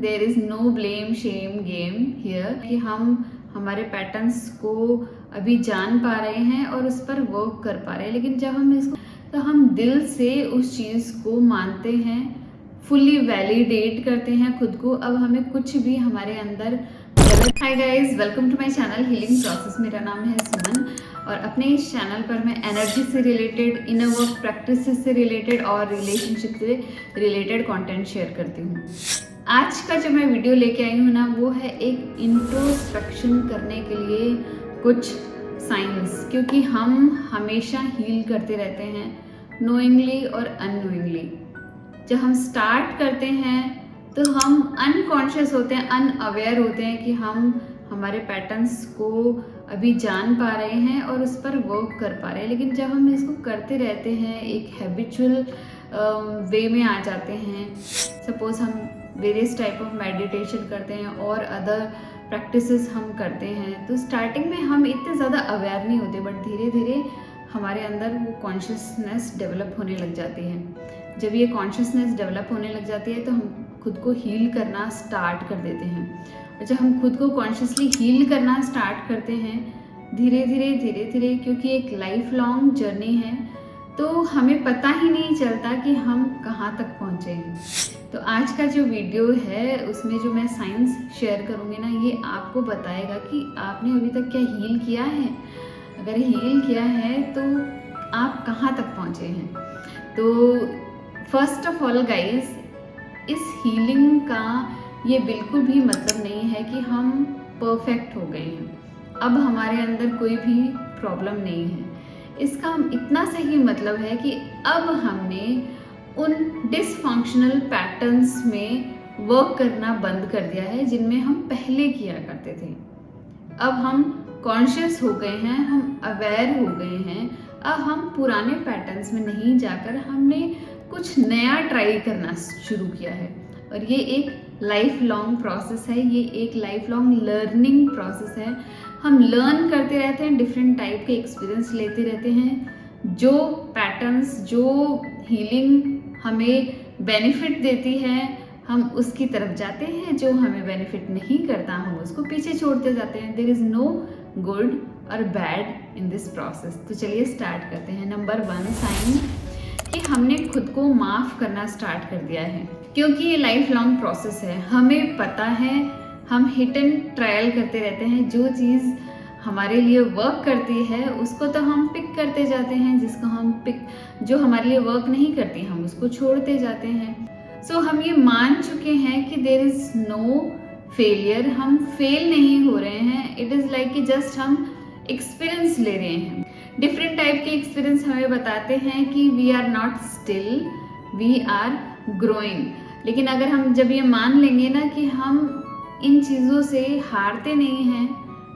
There is no blame shame game here कि हम हमारे पैटर्न्स को अभी जान पा रहे हैं और उस पर वर्क कर पा रहे हैं। लेकिन जब हम इसको तो हम दिल से उस चीज़ को मानते हैं, फुल्ली वैलिडेट करते हैं खुद को। अब हमें कुछ भी हमारे अंदर गलत। Hi guys, welcome to my channel healing process. मेरा नाम है सुमन और अपने इस चैनल पर मैं एनर्जी से रिलेटेड, इनर वर्क प्रैक्टिसेस से रिलेटेड और रिलेशनशिप से रिलेटेड कंटेंट शेयर करती हूँ। आज का जो मैं वीडियो लेके आई हूँ ना, वो है एक इंट्रोस्पेक्शन करने के लिए कुछ साइंस, क्योंकि हम हमेशा हील करते रहते हैं नोइंगली और अननोइंगली। जब हम स्टार्ट करते हैं तो हम अनकॉन्शियस होते हैं, अनअवेयर होते हैं कि हम हमारे पैटर्न्स को अभी जान पा रहे हैं और उस पर वर्क कर पा रहे हैं। लेकिन जब हम इसको करते रहते हैं, एक हैबिचुअल वे में आ जाते हैं, सपोज हम वेरियस टाइप ऑफ मेडिटेशन करते हैं और अदर प्रैक्टिसेस हम करते हैं, तो स्टार्टिंग में हम इतने ज़्यादा अवेयर नहीं होते, बट धीरे धीरे हमारे अंदर वो कॉन्शियसनेस डेवलप होने लग जाती है। जब ये कॉन्शियसनेस डेवलप होने लग जाती है तो हम खुद को हील करना स्टार्ट कर देते हैं। और जब हम खुद को कॉन्शियसली हील करना स्टार्ट करते हैं धीरे धीरे, क्योंकि एक लाइफ लॉन्ग जर्नी है, तो हमें पता ही नहीं चलता कि हम कहाँ तक पहुँचे हैं। तो आज का जो वीडियो है उसमें जो मैं साइंस शेयर करूँगी ना, ये आपको बताएगा कि आपने अभी तक क्या हील किया है। अगर हील किया है तो आप कहाँ तक पहुँचे हैं। तो फर्स्ट ऑफ ऑल गाइस, इस हीलिंग का ये बिल्कुल भी मतलब नहीं है कि हम परफेक्ट हो गए हैं, अब हमारे अंदर कोई भी प्रॉब्लम नहीं है। इसका इतना सही मतलब है कि अब हमने उन डिसफंक्शनल पैटर्न्स में वर्क करना बंद कर दिया है जिनमें हम पहले किया करते थे। अब हम कॉन्शियस हो गए हैं, हम अवेयर हो गए हैं। अब हम पुराने पैटर्न्स में नहीं जाकर हमने कुछ नया ट्राई करना शुरू किया है। और ये एक लाइफ लॉन्ग प्रोसेस है, ये एक लाइफ लॉन्ग लर्निंग प्रोसेस है। हम लर्न करते रहते हैं, डिफरेंट टाइप के एक्सपीरियंस लेते रहते हैं। जो पैटर्न्स, जो हीलिंग हमें बेनिफिट देती है, हम उसकी तरफ जाते हैं। जो हमें बेनिफिट नहीं करता, हम उसको पीछे छोड़ते जाते हैं। देयर इज़ नो गुड और बैड इन दिस प्रोसेस। तो चलिए स्टार्ट करते हैं। नंबर 1 साइन कि हमने खुद को माफ़ करना स्टार्ट कर दिया है, क्योंकि ये लाइफ लॉन्ग प्रोसेस है। हमें पता है, हम हिट एंड ट्रायल करते रहते हैं। जो चीज़ हमारे लिए वर्क करती है उसको तो हम पिक करते जाते हैं, जो हमारे लिए वर्क नहीं करती हम उसको छोड़ते जाते हैं। सो हम ये मान चुके हैं कि देयर इज़ नो फेलियर, हम फेल नहीं हो रहे हैं। इट इज़ लाइक कि जस्ट हम एक्सपीरियंस ले रहे हैं। डिफरेंट टाइप के एक्सपीरियंस हमें बताते हैं कि we are not still, we are growing. लेकिन अगर हम जब ये मान लेंगे ना कि हम इन चीज़ों से हारते नहीं हैं,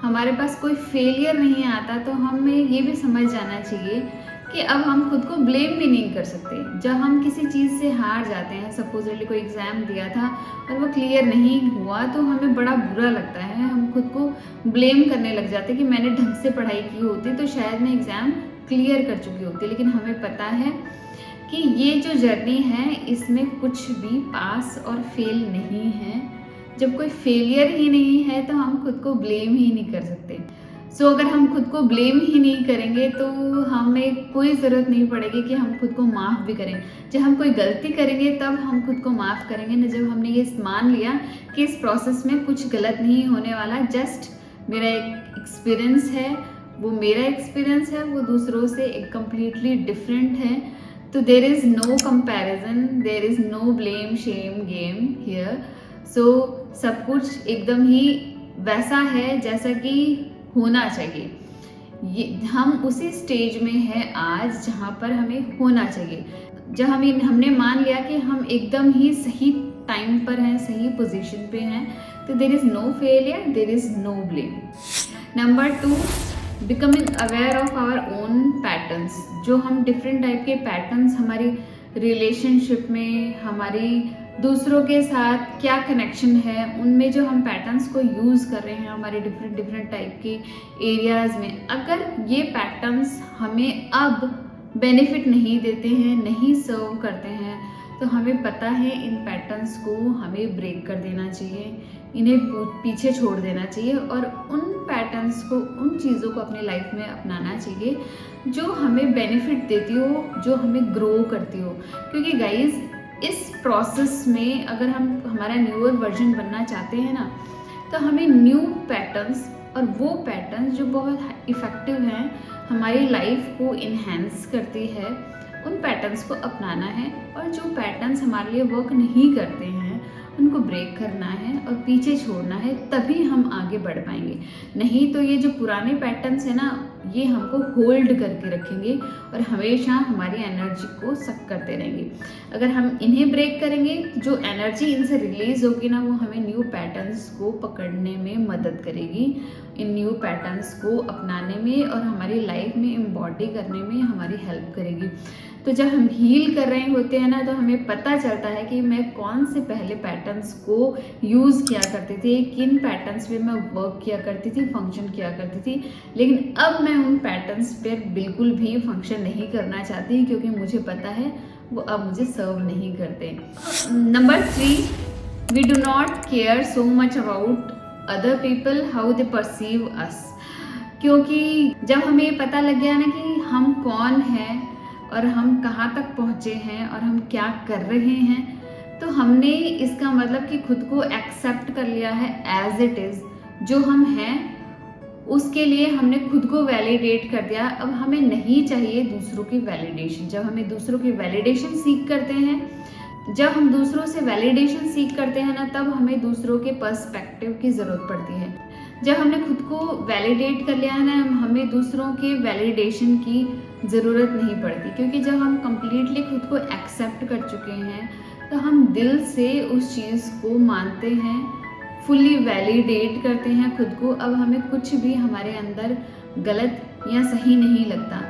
हमारे पास कोई फेलियर नहीं आता, तो हमें ये भी समझ जाना चाहिए कि अब हम खुद को ब्लेम भी नहीं कर सकते। जब हम किसी चीज़ से हार जाते हैं, सपोजली कोई एग्ज़ाम दिया था और वो क्लियर नहीं हुआ, तो हमें बड़ा बुरा लगता है। हम खुद को ब्लेम करने लग जाते हैं कि मैंने ढंग से पढ़ाई की होती तो शायद मैं एग्ज़ाम क्लियर कर चुकी होती। लेकिन हमें पता है कि ये जो जर्नी है इसमें कुछ भी पास और फेल नहीं है। जब कोई फेलियर ही नहीं है तो हम खुद को ब्लेम ही नहीं कर सकते। सो अगर हम खुद को ब्लेम ही नहीं करेंगे तो हमें कोई ज़रूरत नहीं पड़ेगी कि हम खुद को माफ़ भी करें। जब हम कोई गलती करेंगे तब हम खुद को माफ़ करेंगे ना, जब हमने ये मान लिया कि इस प्रोसेस में कुछ गलत नहीं होने वाला, जस्ट मेरा एक एक्सपीरियंस है, वो मेरा एक्सपीरियंस है, वो दूसरों से एक कम्प्लीटली डिफरेंट है। तो there is no comparison, there is no blame shame game here. So सब कुछ एकदम ही वैसा है जैसा कि होना चाहिए। ये हम उसी स्टेज में हैं आज जहाँ पर हमें होना चाहिए। जब हमने मान लिया कि हम एकदम ही सही टाइम पर हैं, सही पोजीशन पे हैं, तो there is no failure, there is no blame. Number 2, becoming aware of our own patterns. जो हम डिफरेंट टाइप के पैटर्न्स हमारी रिलेशनशिप में, हमारी दूसरों के साथ क्या कनेक्शन है, उनमें जो हम पैटर्न्स को यूज़ कर रहे हैं हमारे डिफरेंट टाइप के एरियाज़ में, अगर ये पैटर्न्स हमें अब बेनिफिट नहीं देते हैं, नहीं सर्व करते हैं, तो हमें पता है इन पैटर्न्स को हमें ब्रेक कर देना चाहिए, इन्हें पीछे छोड़ देना चाहिए और उन पैटर्न्स को, उन चीज़ों को अपनी लाइफ में अपनाना चाहिए जो हमें बेनिफिट देती हो, जो हमें ग्रो करती हो। क्योंकि गाइज इस प्रोसेस में अगर हम हमारा न्यूअर वर्जन बनना चाहते हैं ना, तो हमें न्यू पैटर्न्स और वो पैटर्न्स जो बहुत इफ़ेक्टिव हैं, हमारी लाइफ को इन्हेंस करती है, उन पैटर्न्स को अपनाना है और जो पैटर्न्स हमारे लिए वर्क नहीं करते हैं उनको ब्रेक करना है और पीछे छोड़ना है, तभी हम आगे बढ़ पाएंगे। नहीं तो ये जो पुराने पैटर्न्स है ना, ये हमको होल्ड करके रखेंगे और हमेशा हमारी एनर्जी को सक करते रहेंगे। अगर हम इन्हें ब्रेक करेंगे, जो एनर्जी इनसे रिलीज होगी ना, वो हमें न्यू पैटर्न्स को पकड़ने में मदद करेगी, इन न्यू पैटर्न्स को अपनाने में और हमारी लाइफ में एम्बॉडी करने में हमारी हेल्प करेगी। तो जब हम हील कर रहे होते हैं ना, तो हमें पता चलता है कि मैं कौन से पहले पैटर्न्स को यूज़ किया करती थी, किन पैटर्न्स पे मैं वर्क किया करती थी, फंक्शन किया करती थी, लेकिन अब मैं उन पैटर्न्स पर बिल्कुल भी फंक्शन नहीं करना चाहती, क्योंकि मुझे पता है वो अब मुझे सर्व नहीं करते। Number 3, we do not care so much about other people how they perceive us. क्योंकि जब हमें पता लग गया ना कि हम कौन हैं और हम कहाँ तक पहुँचे हैं और हम क्या कर रहे हैं, तो हमने इसका मतलब कि खुद को एक्सेप्ट कर लिया है एज इट इज़। जो हम हैं उसके लिए हमने खुद को वैलिडेट कर दिया। अब हमें नहीं चाहिए दूसरों की वैलिडेशन। जब हमें दूसरों की वैलिडेशन सीख करते हैं, जब हम दूसरों से वैलिडेशन सीख करते हैं ना, तब हमें दूसरों के पर्सपेक्टिव की ज़रूरत पड़ती है। जब हमने खुद को वैलिडेट कर लिया है ना, हमें दूसरों के वैलिडेशन की ज़रूरत नहीं पड़ती, क्योंकि जब हम कंप्लीटली खुद को एक्सेप्ट कर चुके हैं, तो हम दिल से उस चीज़ को मानते हैं, फुल्ली वैलिडेट करते हैं खुद को। अब हमें कुछ भी हमारे अंदर गलत या सही नहीं लगता।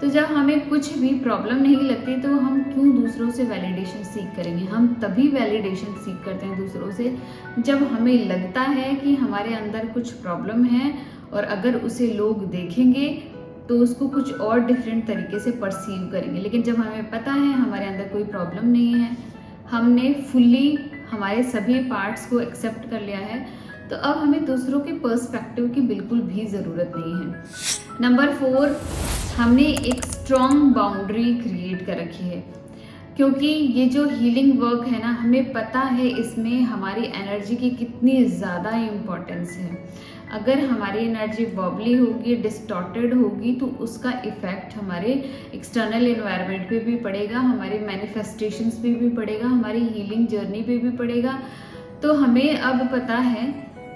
तो जब हमें कुछ भी प्रॉब्लम नहीं लगती, तो हम क्यों दूसरों से वैलिडेशन सीख करेंगे। हम तभी वैलिडेशन सीख करते हैं दूसरों से जब हमें लगता है कि हमारे अंदर कुछ प्रॉब्लम है और अगर उसे लोग देखेंगे तो उसको कुछ और डिफरेंट तरीके से परसीव करेंगे। लेकिन जब हमें पता है हमारे अंदर कोई प्रॉब्लम नहीं है, हमने फुल्ली हमारे सभी पार्ट्स को एक्सेप्ट कर लिया है, तो अब हमें दूसरों के पर्सपेक्टिव की बिल्कुल भी ज़रूरत नहीं है। नंबर 4, हमने एक स्ट्रॉन्ग बाउंड्री क्रिएट कर रखी है। क्योंकि ये जो हीलिंग वर्क है ना, हमें पता है इसमें हमारी एनर्जी की कितनी ज़्यादा इम्पोर्टेंस है। अगर हमारी एनर्जी बॉबली होगी, डिस्टॉर्टेड होगी, तो उसका इफ़ेक्ट हमारे एक्सटर्नल एनवायरनमेंट पे भी पड़ेगा, हमारे मैनिफेस्टेशंस पे भी पड़ेगा, हमारी हीलिंग जर्नी पे भी पड़ेगा। तो हमें अब पता है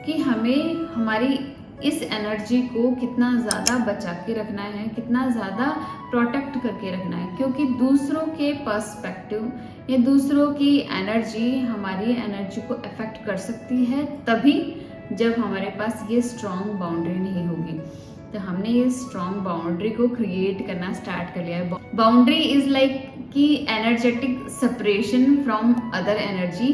कि हमें हमारी इस एनर्जी को कितना ज़्यादा बचा के रखना है, कितना ज़्यादा प्रोटेक्ट करके रखना है। क्योंकि दूसरों के पर्सपेक्टिव या दूसरों की एनर्जी हमारी एनर्जी को अफेक्ट कर सकती है, तभी जब हमारे पास ये स्ट्रॉन्ग बाउंड्री नहीं होगी। तो हमने ये स्ट्रॉन्ग बाउंड्री को क्रिएट करना स्टार्ट कर लिया है। बाउंड्री इज़ लाइक कि energetic separation from other energy.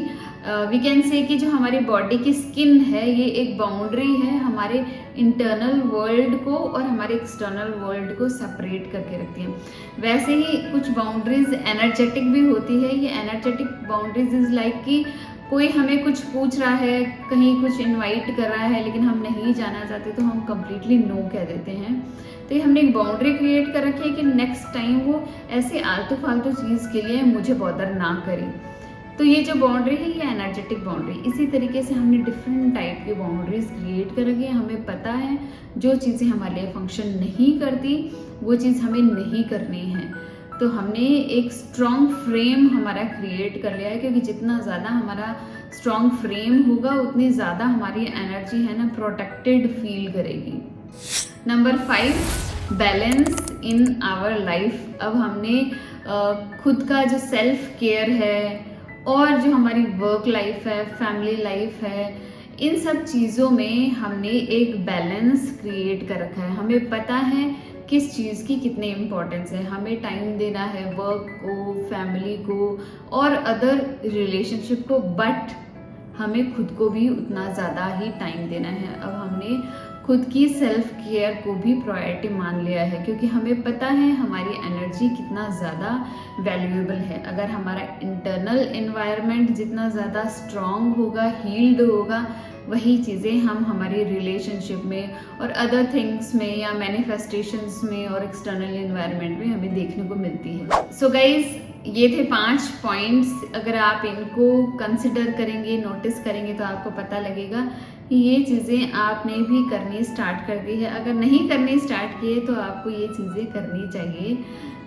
We can say कि जो हमारी बॉडी की स्किन है, ये एक बाउंड्री है, हमारे इंटरनल वर्ल्ड को और हमारे एक्सटर्नल वर्ल्ड को सेपरेट करके रखती है। वैसे ही कुछ बाउंड्रीज एनर्जेटिक भी होती है। ये एनर्जेटिक बाउंड्रीज इज़ लाइक कि कोई हमें कुछ पूछ रहा है, कहीं कुछ इनवाइट कर रहा है, लेकिन हम नहीं जाना चाहते, तो हम कम्प्लीटली नो कह देते हैं। तो ये हमने एक बाउंड्री क्रिएट कर रखी है कि नेक्स्ट टाइम वो ऐसे आलतू फालतू चीज़ के लिए मुझे बॉदर ना करे। तो ये जो बाउंड्री है, ये एनर्जेटिक बाउंड्री। इसी तरीके से हमने डिफरेंट टाइप की बाउंड्रीज क्रिएट कर रखी है। हमें पता है जो चीज़ें हमारे लिए फंक्शन नहीं करती, वो चीज़ हमें नहीं करनी है। तो हमने एक स्ट्रॉन्ग फ्रेम हमारा क्रिएट कर लिया है, क्योंकि जितना ज़्यादा हमारा स्ट्रॉन्ग फ्रेम होगा, उतनी ज़्यादा हमारी एनर्जी है ना प्रोटेक्टेड फील करेगी। Number 5, balance in our life. अब हमने खुद का जो सेल्फ केयर है और जो हमारी वर्क लाइफ है, फैमिली लाइफ है, इन सब चीज़ों में हमने एक बैलेंस क्रिएट कर रखा है। हमें पता है किस चीज़ की कितनी इम्पोर्टेंस है। हमें टाइम देना है वर्क को, फैमिली को और अदर रिलेशनशिप को, बट हमें खुद को भी उतना ज़्यादा ही टाइम देना है। अब हमने खुद की सेल्फ केयर को भी प्रायोरिटी मान लिया है, क्योंकि हमें पता है हमारी एनर्जी कितना ज़्यादा वैल्यूएबल है। अगर हमारा इंटरनल एनवायरनमेंट जितना ज़्यादा स्ट्रॉन्ग होगा, हील्ड होगा, वही चीज़ें हम हमारी रिलेशनशिप में और अदर थिंग्स में या मैनिफेस्टेशंस में और एक्सटर्नल एनवायरनमेंट में हमें देखने को मिलती है। सो गाइज, ये थे 5 पॉइंट्स। अगर आप इनको कंसिडर करेंगे, नोटिस करेंगे, तो आपको पता लगेगा कि ये चीज़ें आपने भी करनी स्टार्ट कर दी है। अगर नहीं करनी स्टार्ट किए तो आपको ये चीज़ें करनी चाहिए,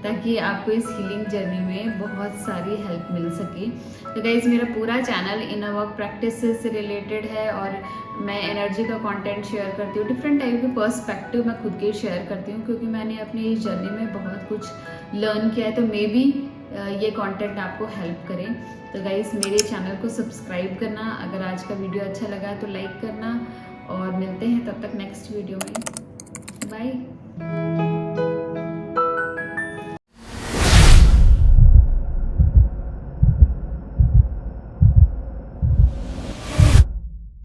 ताकि आपको इस हीलिंग जर्नी में बहुत सारी हेल्प मिल सके। तो गाइज, मेरा पूरा चैनल इनर वर्क प्रैक्टिस से रिलेटेड है और मैं एनर्जी का कंटेंट शेयर करती हूँ। डिफरेंट टाइप के पर्सपेक्टिव मैं खुद के शेयर करती हूँ, क्योंकि मैंने अपनी इस जर्नी में बहुत कुछ लर्न किया है। तो मे बी ये कंटेंट आपको हेल्प करें। तो गाइस, मेरे चैनल को सब्सक्राइब करना, अगर आज का वीडियो अच्छा लगा तो लाइक करना, और मिलते हैं तब तक नेक्स्ट वीडियो में। बाय।